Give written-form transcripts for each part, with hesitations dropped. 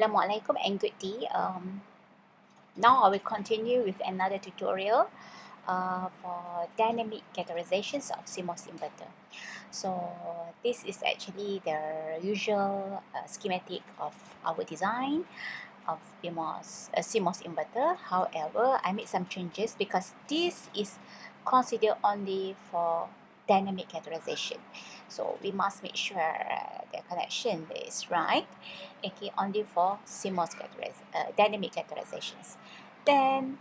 Assalamualaikum and good day. Now I will continue with another tutorial for dynamic categorizations of Cmos inverter. So this is actually the usual schematic of our design of CMOS inverter. However, I made some changes because this is considered only for dynamic categorization. So we must make sure the connection is right. Okay, only for dynamic categorizations. Then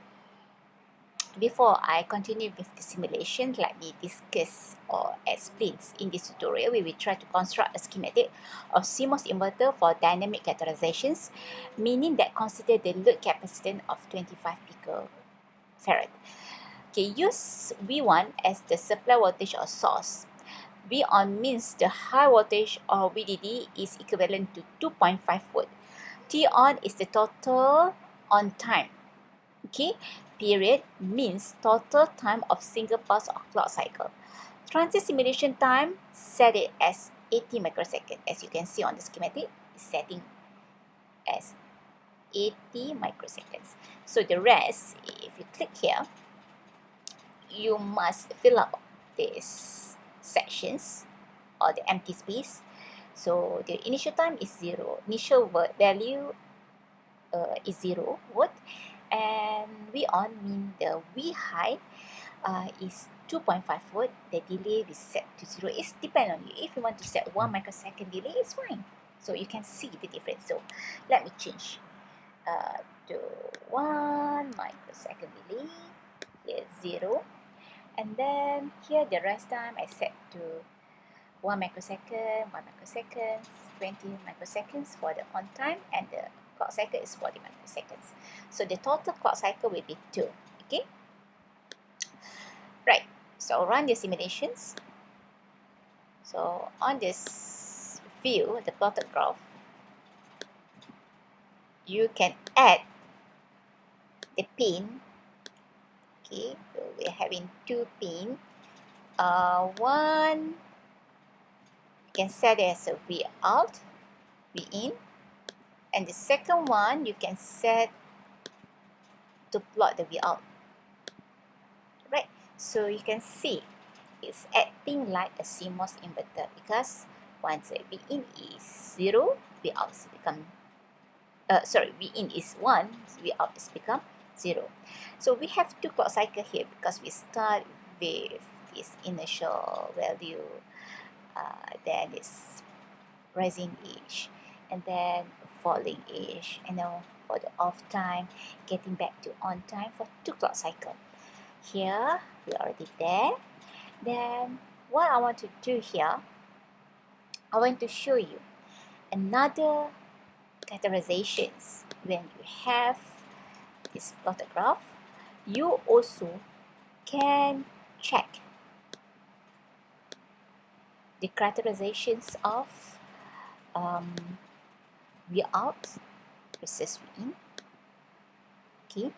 before I continue with the simulation, let me discuss or explain in this tutorial. We will try to construct a schematic of CMOS inverter for dynamic categorizations, meaning that consider the load capacitance of 25 picofarad. Okay, use V1 as the supply voltage or source. V on means the high voltage or VDD is equivalent to 2.5 volt. T on is the total on time. Okay, period means total time of single pulse or clock cycle. Transient simulation time, set it as 80 microseconds. As you can see on the schematic, it's setting as 80 microseconds. So the rest, if you click here, you must fill up these sections or the empty space. So the initial time is 0. Initial value is 0 volt. And V on mean the V high is 2.5 volt. The delay is set to 0. It's depend on you. If you want to set 1 microsecond delay, it's fine. So you can see the difference. So let me change to 1 microsecond delay. Here 0. And then here the rest time I set to 1 microsecond, 1 microsecond, 20 microseconds for the on time, and the clock cycle is 40 microseconds. So the total clock cycle will be 2. Okay? Right. So run the simulations. So on this view, the plotted graph, you can add the pin. Okay, so we're having 2 pin. One you can set it as a V out, V in, and the second one you can set to plot the V out. Right, so you can see it's acting like a CMOS inverter because once V in is 0, V out is become V in is 1, V out is become 0. So we have 2 clock cycle here because we start with this initial value, then it's rising edge, and then falling edge, and now for the off time, getting back to on time for 2 clock cycle. Here we already there. Then what I want to do here, I want to show you another categorizations. When you have this plotted graph, you also can check the categorizations of V out versus V in. Okay,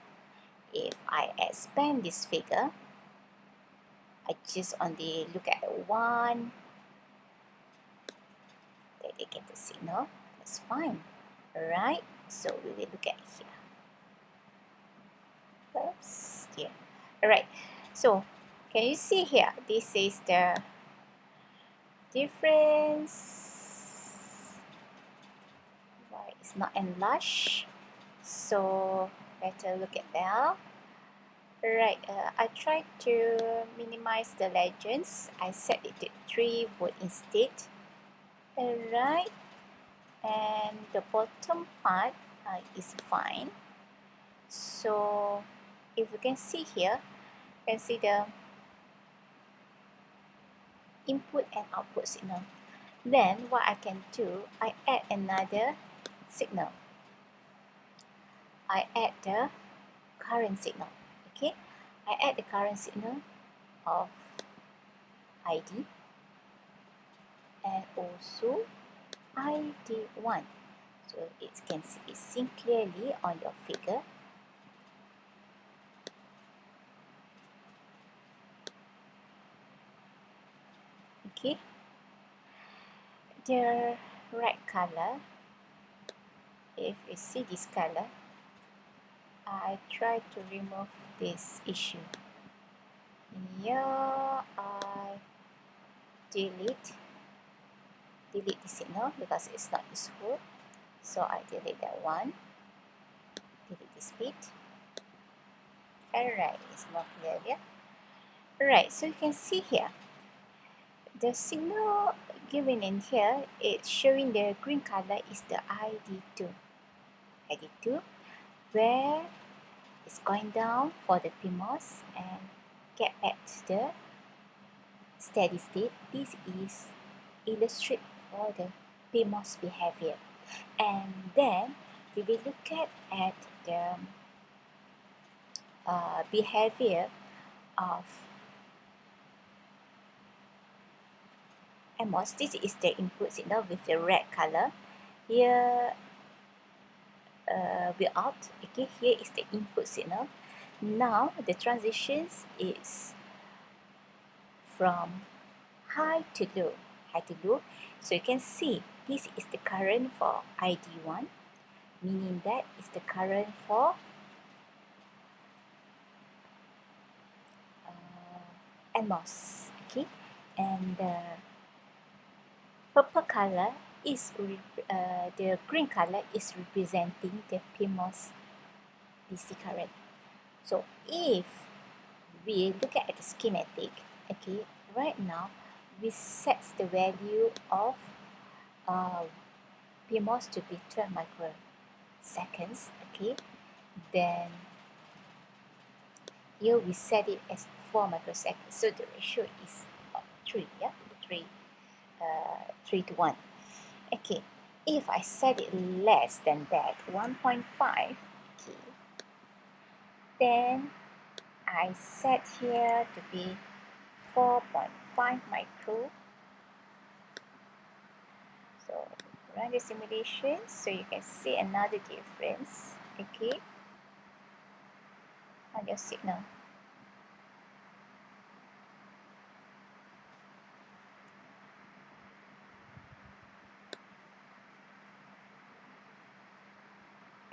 if I expand this figure, I just only look at one dedicated signal. That's fine. Alright, so we will look at here. Oops, here. Alright, so can you see here? This is the difference. Why it's not enlarged? So better look at that. Right, I tried to minimize the legends. I set it to 3 volt instead. Alright, and the bottom part is fine. So if you can see here, you can see the input and output signal. Then what I can do, I add another signal. I add the current signal. Okay, I add the current signal of ID and also ID1. So it can be seen clearly on your figure. Okay, the red color if you see this color, I try to remove this issue. Here I delete the signal because it's not useful. So I delete that one, delete this bit. Alright, it's more clear, yeah? Right, so you can see here, the signal given in here, it's showing the green color is the ID2. ID2, where it's going down for the Cmos and get back to the steady state. This is illustrate for the Cmos behavior. And then we will look at the behavior of Cmos. This is the input signal with the red color. Here we out. Okay, here is the input signal. Now the transitions is from high to low, So you can see this is the current for ID1, meaning that is the current for Cmos. Okay, and the purple color is the green color is representing the Cmos DC current. So if we look at the schematic, okay, right now we set the value of Cmos to be 12 microseconds, okay, then here we set it as 4 microseconds, so the ratio is 3, yeah, 3 to 1. Okay, if I set it less than that, 1.5, okay, then I set here to be 4.5 micro. So run the simulation so you can see another difference, okay, on your signal.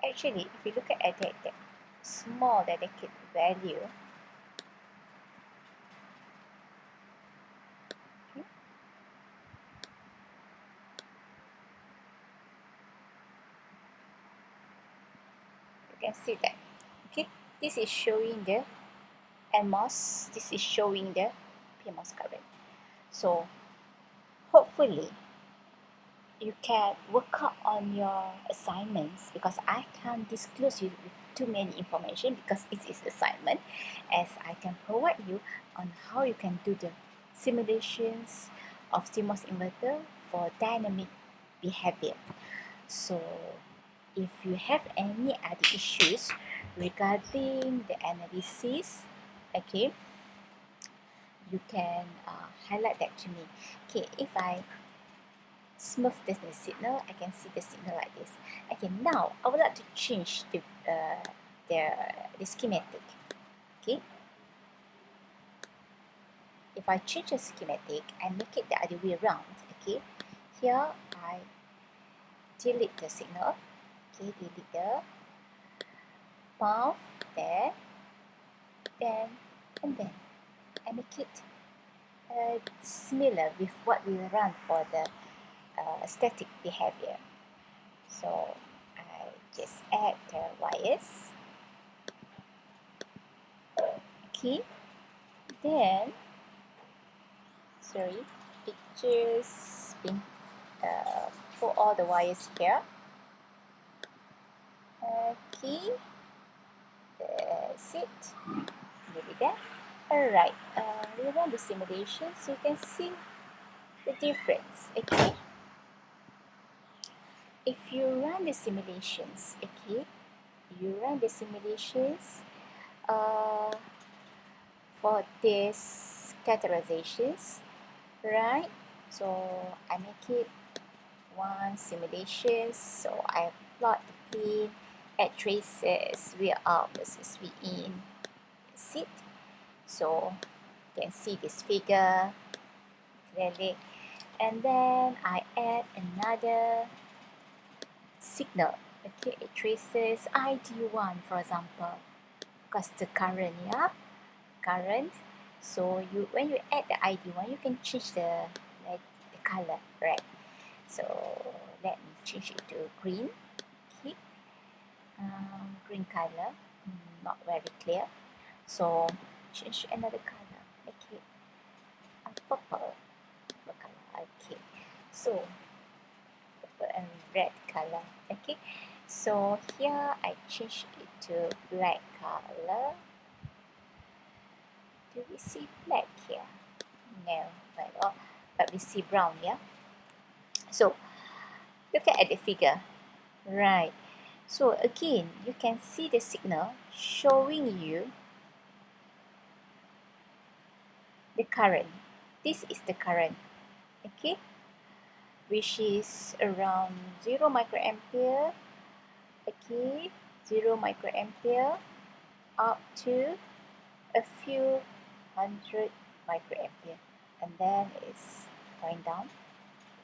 Actually, if you look at that small dedicated value, okay, you can see that. Okay, this is showing the Cmos, this is showing the Cmos current. So hopefully you can work out on your assignments, because I can't disclose you with too many information because it is assignment, as I can provide you on how you can do the simulations of CMOS inverter for dynamic behavior. So if you have any other issues regarding the analysis, okay, you can highlight that to me. Okay, if I smooth the signal, I can see the signal like this. Okay, now I would like to change the schematic. Okay, if I change the schematic and make it the other way around, okay, here I delete the signal. Okay, delete the path there, then and then I make it similar with what we run for the static behavior. So I just add the wires. Okay, then pictures been put all the wires here. Okay, that's it. Maybe that. Alright, we run the simulation so you can see the difference. Okay, if you run the simulations, okay, you run the simulations for this categorizations, right? So I make it one simulation, so I plot the pin, add traces, V out versus V in, that's it. So you can see this figure clearly, and then I add another signal. Okay, it traces ID1, for example, because the current, yeah, current. So when you add the ID1, you can change the color, right? So let me change it to green. Okay, green color, not very clear. So change another color. Okay, purple color. Okay, so purple and red color. Okay, so here I change it to black color. Do we see black here? No, but we see brown, yeah? So look at the figure, right? So again, you can see the signal showing you the current. This is the current, okay? Which is around 0 microampere, okay? 0 microampere up to a few hundred microampere. And then it's going down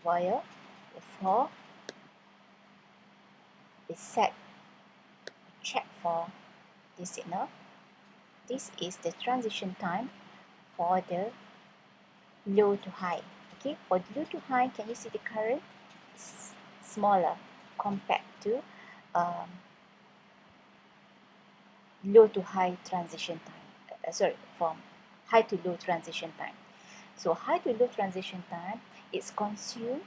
while before we set check for the signal. This is the transition time for the low to high. Okay, for the low to high, can you see the current is smaller compared to um, low to high transition time. From high to low transition time. So high to low transition time, it's consumed.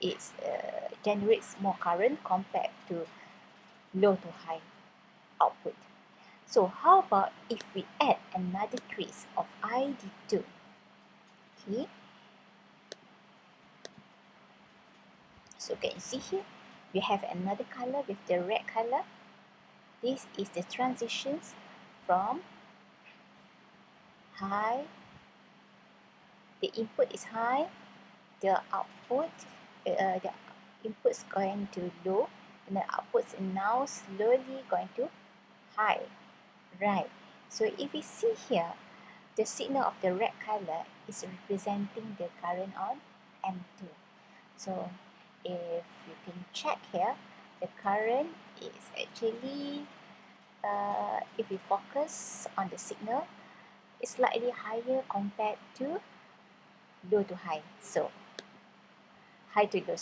It generates more current compared to low to high output. So how about if we add another trace of ID2? Okay. So can you see here? We have another color with the red color. This is the transitions from high. The input is high. The output, the input's going to low, and the output's now slowly going to high. Right. So if we see here, the signal of the red color is representing the current on M2. So if you can check here, the current is actually, if we focus on the signal, it's slightly higher compared to low to high. So high to low.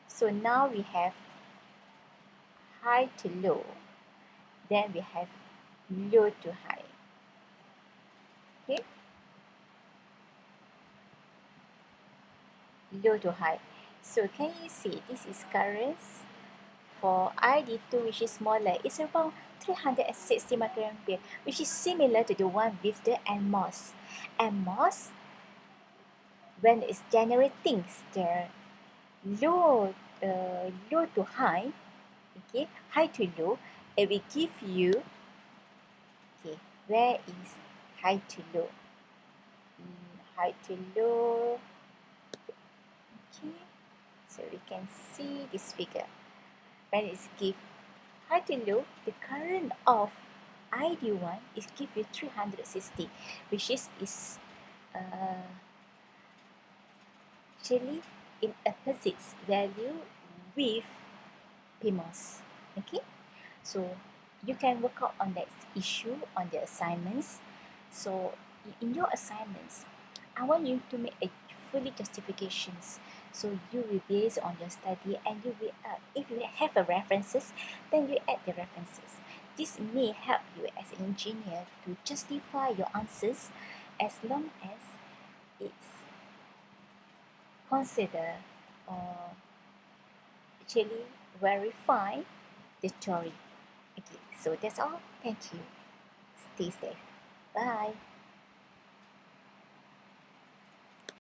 So now we have high to low, then we have low to high. Okay, low to high. So can you see this is currents for ID2, which is smaller. It's about 360 microampere, which is similar to the one with the Cmos. Cmos, when it's generating the low to high, okay, high to low, it will give you, okay, where is high to low? High to low, okay, so we can see this figure. When it's give high to low, the current of ID1 is give you 360, which is actually in opposite value with Cmos. Okay, so you can work out on that issue on the assignments. So in your assignments, I want you to make a fully justifications. So you will base on your study, and you will if you have a references, then you add the references. This may help you as an engineer to justify your answers as long as it's consider or actually verify the theory. Okay, so that's all. Thank you. Stay safe. Bye.